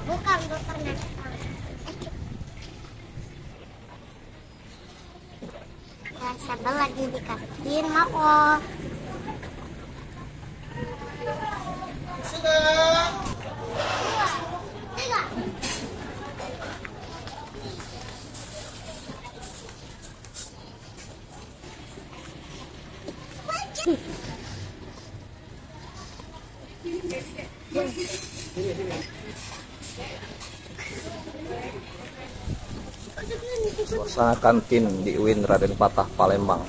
Bukan pernah. Ya, Sabel lagi di kantin, maaf. Sudah. Tiga. Suasana kantin di UIN Raden Patah, Palembang.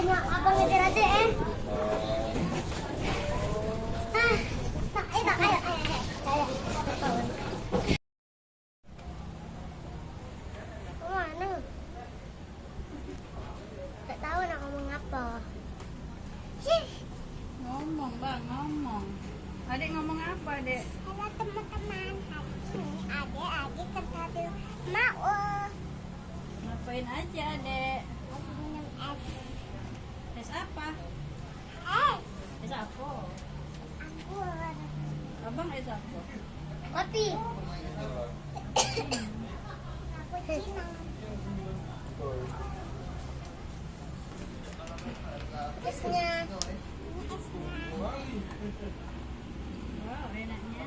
Abang ngejar aja ayo. Mana? Gak tahu nak ngomong apa. Ngomong bang, ngomong. Adik ngomong apa, Dek? Halo teman-teman, hari ini adik tertadu mau Ngapain aja, Dek? minum es. Es apa? Es Es apa? anggur. Abang es apa? Kopi. Cappuccino. Esnya. Ini esnya. Wow, enaknya.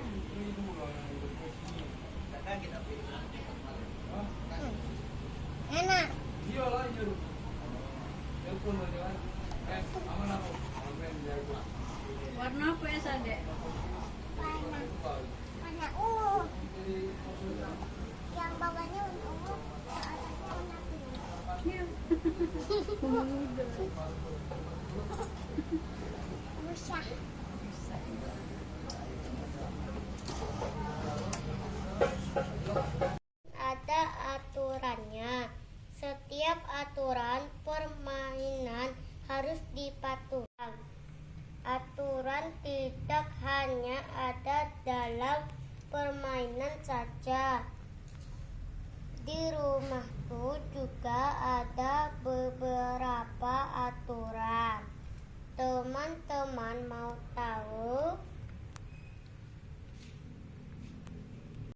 Enak. Warna apa es, Dek? Warna yang bawahnya ungu, atasnya warna Musya. Ada aturannya. Setiap aturan permainan harus dipatuhi. Aturan tidak hanya ada dalam permainan saja. Di rumahku juga ada beberapa aturan. Teman-teman mau tahu?